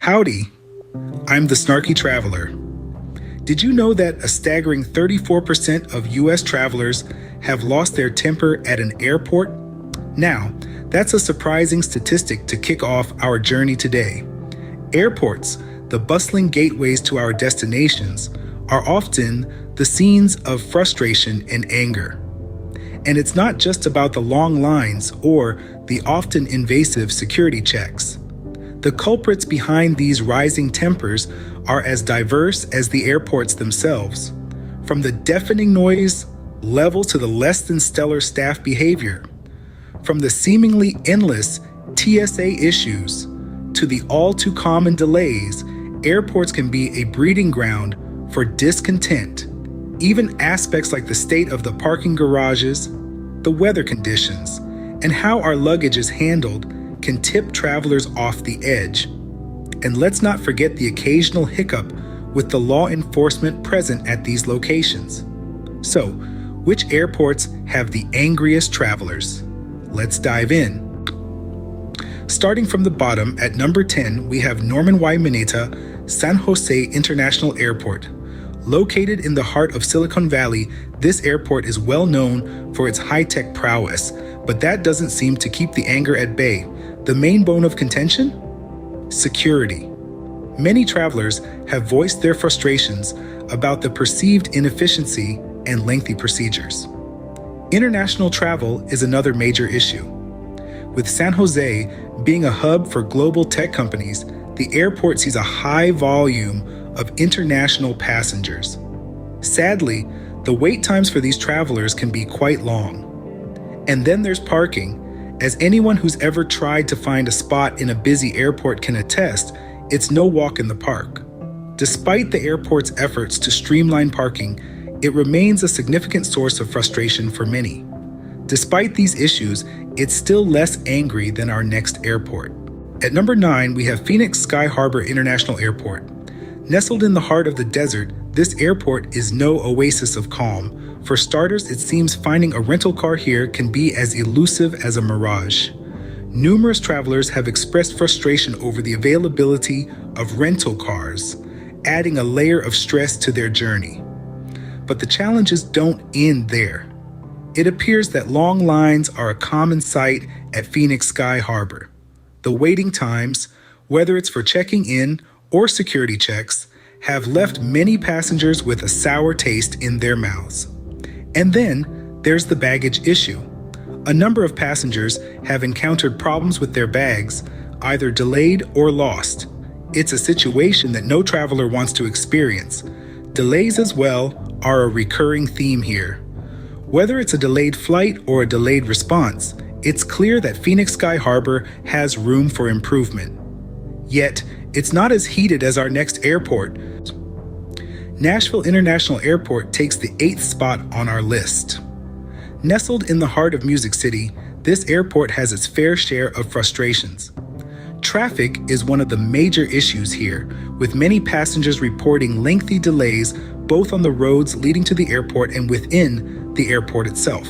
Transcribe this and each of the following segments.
Howdy, I'm the Snarky Traveler. Did you know that a staggering 34% of US travelers have lost their temper at an airport? Now, that's a surprising statistic to kick off our journey today. Airports, the bustling gateways to our destinations, are often the scenes of frustration and anger. And it's not just about the long lines or the often invasive security checks. The culprits behind these rising tempers are as diverse as the airports themselves, from the deafening noise level to the less than stellar staff behavior, from the seemingly endless TSA issues to the all too common delays. Airports can be a breeding ground for discontent. Even aspects like the state of the parking garages, the weather conditions, and how our luggage is handled can tip travelers off the edge. And let's not forget the occasional hiccup with the law enforcement present at these locations. So, which airports have the angriest travelers? Let's dive in. Starting from the bottom, at number 10, we have Norman Y. Mineta San Jose International Airport. Located in the heart of Silicon Valley, this airport is well known for its high-tech prowess, but that doesn't seem to keep the anger at bay. The main bone of contention? Security. Many travelers have voiced their frustrations about the perceived inefficiency and lengthy procedures. International travel is another major issue. With San Jose being a hub for global tech companies, the airport sees a high volume of international passengers. Sadly, the wait times for these travelers can be quite long. And then there's parking. As anyone who's ever tried to find a spot in a busy airport can attest, it's no walk in the park. Despite the airport's efforts to streamline parking, it remains a significant source of frustration for many. Despite these issues, it's still less angry than our next airport. At number 9, we have Phoenix Sky Harbor International Airport. Nestled in the heart of the desert, this airport is no oasis of calm. For starters, it seems finding a rental car here can be as elusive as a mirage. Numerous travelers have expressed frustration over the availability of rental cars, adding a layer of stress to their journey. But the challenges don't end there. It appears that long lines are a common sight at Phoenix Sky Harbor. The waiting times, whether it's for checking in or security checks, have left many passengers with a sour taste in their mouths. And then there's the baggage issue. A number of passengers have encountered problems with their bags, either delayed or lost. It's a situation that no traveler wants to experience. Delays as well are a recurring theme here. Whether it's a delayed flight or a delayed response, it's clear that Phoenix Sky Harbor has room for improvement. Yet, it's not as heated as our next airport. Nashville International Airport takes the 8th spot on our list. Nestled in the heart of Music City, this airport has its fair share of frustrations. Traffic is one of the major issues here, with many passengers reporting lengthy delays both on the roads leading to the airport and within the airport itself.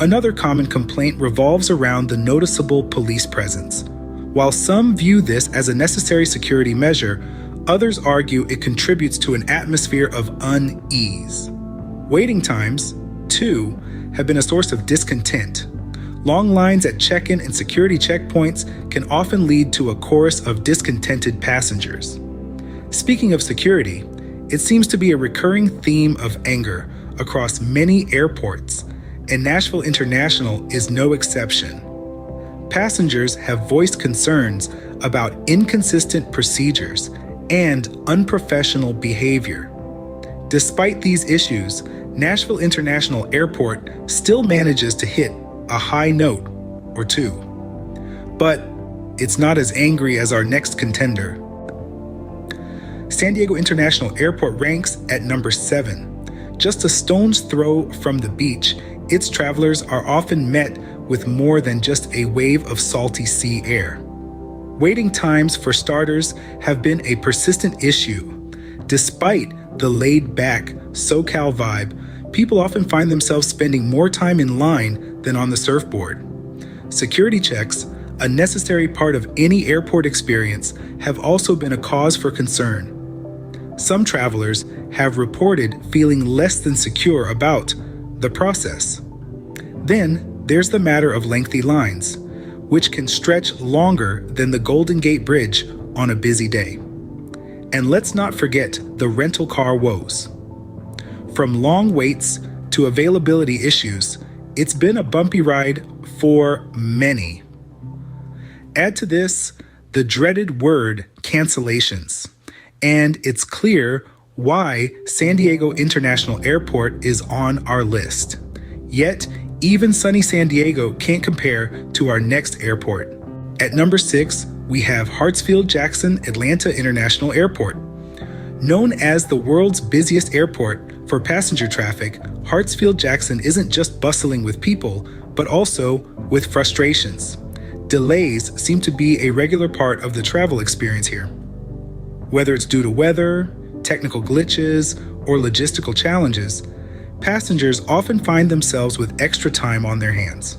Another common complaint revolves around the noticeable police presence. While some view this as a necessary security measure, others argue it contributes to an atmosphere of unease. Waiting times, too, have been a source of discontent. Long lines at check-in and security checkpoints can often lead to a chorus of discontented passengers. Speaking of security, it seems to be a recurring theme of anger across many airports, and Nashville International is no exception. Passengers have voiced concerns about inconsistent procedures and unprofessional behavior. Despite these issues, Nashville International Airport still manages to hit a high note or two. But it's not as angry as our next contender. San Diego International Airport ranks at number 7. Just a stone's throw from the beach, its travelers are often met with more than just a wave of salty sea air. Waiting times, for starters, have been a persistent issue. Despite the laid-back SoCal vibe, people often find themselves spending more time in line than on the surfboard. Security checks, a necessary part of any airport experience, have also been a cause for concern. Some travelers have reported feeling less than secure about the process. Then there's the matter of lengthy lines, which can stretch longer than the Golden Gate Bridge on a busy day. And let's not forget the rental car woes. From long waits to availability issues, it's been a bumpy ride for many. Add to this the dreaded word cancellations, and it's clear why San Diego International Airport is on our list. Yet, even sunny San Diego can't compare to our next airport. At number 6, we have Hartsfield-Jackson Atlanta International Airport. Known as the world's busiest airport for passenger traffic, Hartsfield-Jackson isn't just bustling with people, but also with frustrations. Delays seem to be a regular part of the travel experience here. Whether it's due to weather, technical glitches, or logistical challenges, passengers often find themselves with extra time on their hands.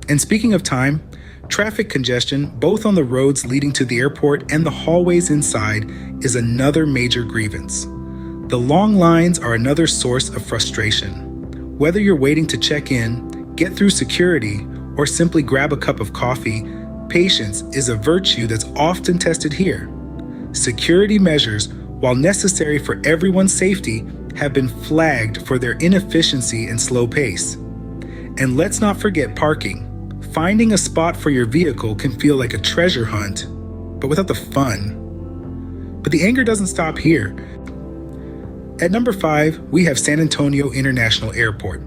And speaking of time, traffic congestion, both on the roads leading to the airport and the hallways inside, is another major grievance. The long lines are another source of frustration. Whether you're waiting to check in, get through security, or simply grab a cup of coffee, patience is a virtue that's often tested here. Security measures, while necessary for everyone's safety, have been flagged for their inefficiency and slow pace. And let's not forget parking. Finding a spot for your vehicle can feel like a treasure hunt, but without the fun. But the anger doesn't stop here. At number 5, we have San Antonio International Airport.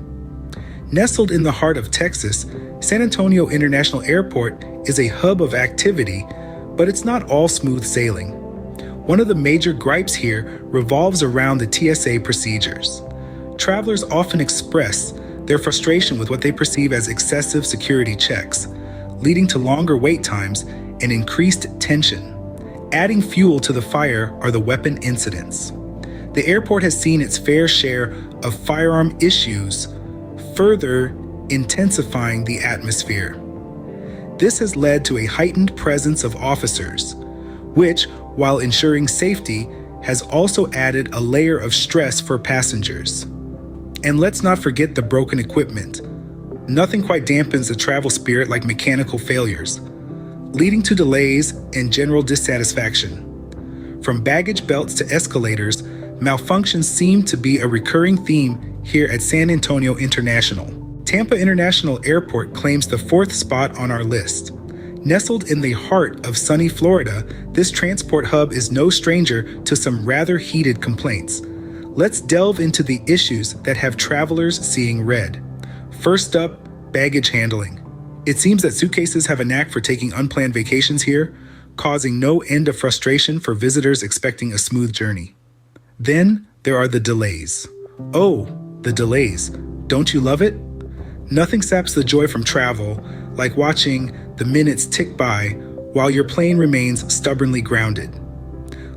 Nestled in the heart of Texas, San Antonio International Airport is a hub of activity, but it's not all smooth sailing. One of the major gripes here revolves around the TSA procedures. Travelers often express their frustration with what they perceive as excessive security checks, leading to longer wait times and increased tension. Adding fuel to the fire are the weapon incidents. The airport has seen its fair share of firearm issues, further intensifying the atmosphere. This has led to a heightened presence of officers, which, while ensuring safety, has also added a layer of stress for passengers. And let's not forget the broken equipment. Nothing quite dampens the travel spirit like mechanical failures, leading to delays and general dissatisfaction. From baggage belts to escalators, malfunctions seem to be a recurring theme here at San Antonio International. Tampa International Airport claims the 4th spot on our list. Nestled in the heart of sunny Florida, this transport hub is no stranger to some rather heated complaints. Let's delve into the issues that have travelers seeing red. First up, baggage handling. It seems that suitcases have a knack for taking unplanned vacations here, causing no end of frustration for visitors expecting a smooth journey. Then there are the delays. Oh, the delays. Don't you love it? Nothing saps the joy from travel like watching the minutes tick by while your plane remains stubbornly grounded.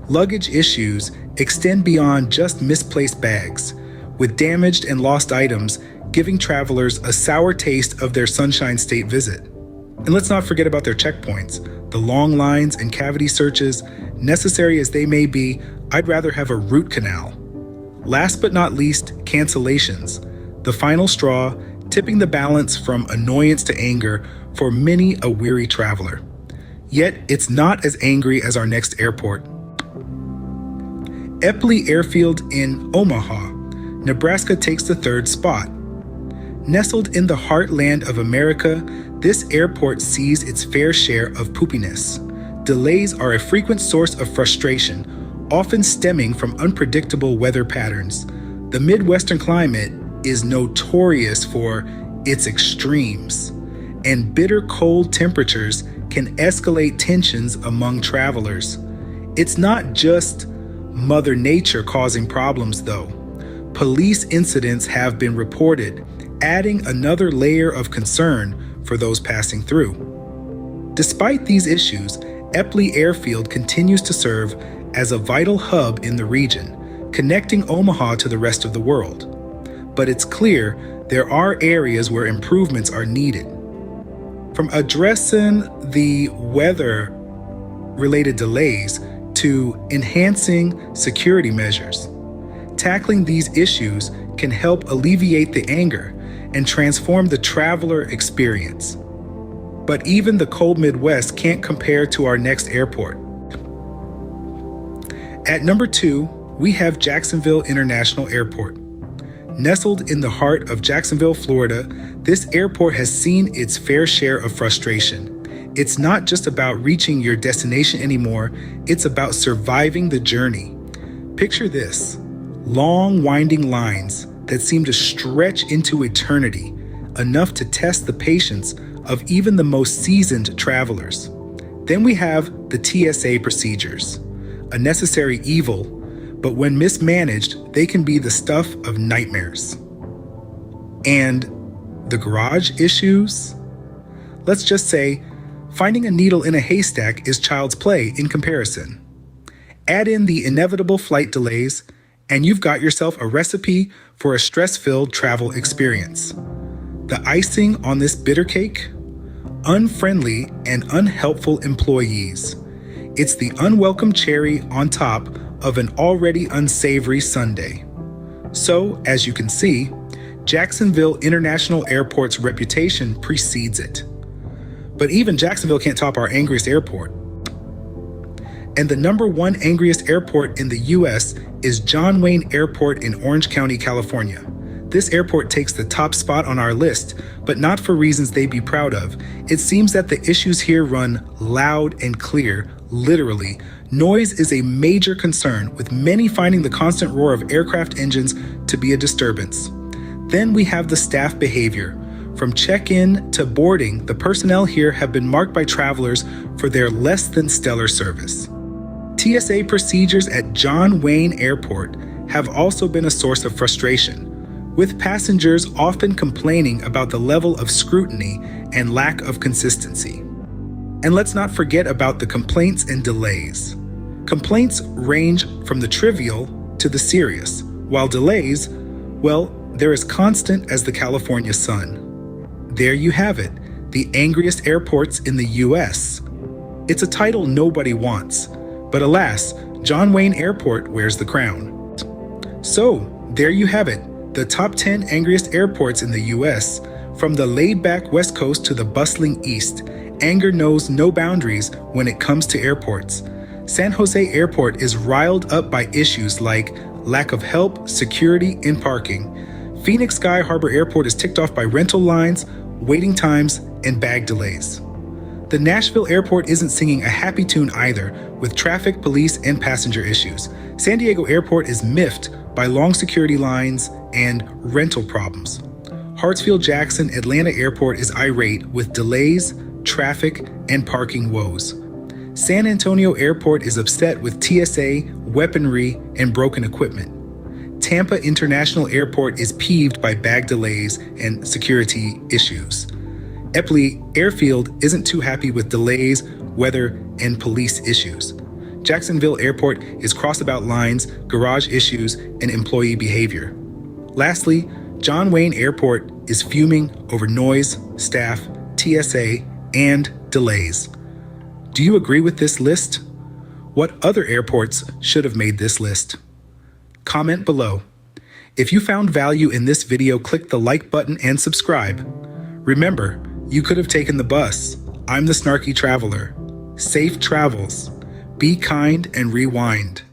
Luggage issues extend beyond just misplaced bags, with damaged and lost items giving travelers a sour taste of their Sunshine State visit. And let's not forget about their checkpoints. The long lines and cavity searches, necessary as they may be, I'd rather have a root canal. Last but not least, cancellations. The final straw, tipping the balance from annoyance to anger for many a weary traveler. Yet it's not as angry as our next airport. Eppley Airfield in Omaha, Nebraska takes the 3rd spot. Nestled in the heartland of America, this airport sees its fair share of poopiness. Delays are a frequent source of frustration, often stemming from unpredictable weather patterns. The Midwestern climate is notorious for its extremes, and bitter cold temperatures can escalate tensions among travelers. It's not just Mother Nature causing problems, though. Police incidents have been reported, adding another layer of concern for those passing through. Despite these issues, Eppley Airfield continues to serve as a vital hub in the region, connecting Omaha to the rest of the world. But it's clear there are areas where improvements are needed. From addressing the weather-related delays to enhancing security measures, tackling these issues can help alleviate the anger and transform the traveler experience. But even the cold Midwest can't compare to our next airport. At number 2, we have Jacksonville International Airport. Nestled in the heart of Jacksonville, Florida, this airport has seen its fair share of frustration. It's not just about reaching your destination anymore, it's about surviving the journey. Picture this: long, winding lines that seem to stretch into eternity, enough to test the patience of even the most seasoned travelers. Then we have the TSA procedures, a necessary evil, but when mismanaged, they can be the stuff of nightmares. And the garage issues? Let's just say, finding a needle in a haystack is child's play in comparison. Add in the inevitable flight delays, and you've got yourself a recipe for a stress-filled travel experience. The icing on this bitter cake? Unfriendly and unhelpful employees. It's the unwelcome cherry on top of an already unsavory sundae. So, as you can see, Jacksonville International Airport's reputation precedes it. But even Jacksonville can't top our angriest airport. And the number 1 angriest airport in the US is John Wayne Airport in Orange County, California. This airport takes the top spot on our list, but not for reasons they'd be proud of. It seems that the issues here run loud and clear, literally. Noise is a major concern, with many finding the constant roar of aircraft engines to be a disturbance. Then we have the staff behavior. From check-in to boarding, the personnel here have been marked by travelers for their less than stellar service. TSA procedures at John Wayne Airport have also been a source of frustration, with passengers often complaining about the level of scrutiny and lack of consistency. And let's not forget about the complaints and delays. Complaints range from the trivial to the serious, while delays, well, they're as constant as the California sun. There you have it, the angriest airports in the US. It's a title nobody wants, but alas, John Wayne Airport wears the crown. So, there you have it, the top 10 angriest airports in the US. From the laid-back West Coast to the bustling East, anger knows no boundaries when it comes to airports. San Jose Airport is riled up by issues like lack of help, security, and parking. Phoenix Sky Harbor Airport is ticked off by rental lines, waiting times, and bag delays. The Nashville Airport isn't singing a happy tune either, with traffic, police, and passenger issues. San Diego Airport is miffed by long security lines and rental problems. Hartsfield-Jackson Atlanta Airport is irate with delays, traffic, and parking woes. San Antonio Airport is upset with TSA, weaponry, and broken equipment. Tampa International Airport is peeved by bag delays and security issues. Eppley Airfield isn't too happy with delays, weather, and police issues. Jacksonville Airport is cross about lines, garage issues, and employee behavior. Lastly, John Wayne Airport is fuming over noise, staff, TSA, and delays. Do you agree with this list? What other airports should have made this list? Comment below. If you found value in this video, click the like button and subscribe. Remember, you could have taken the bus. I'm the Snarky Traveler. Safe travels. Be kind and rewind.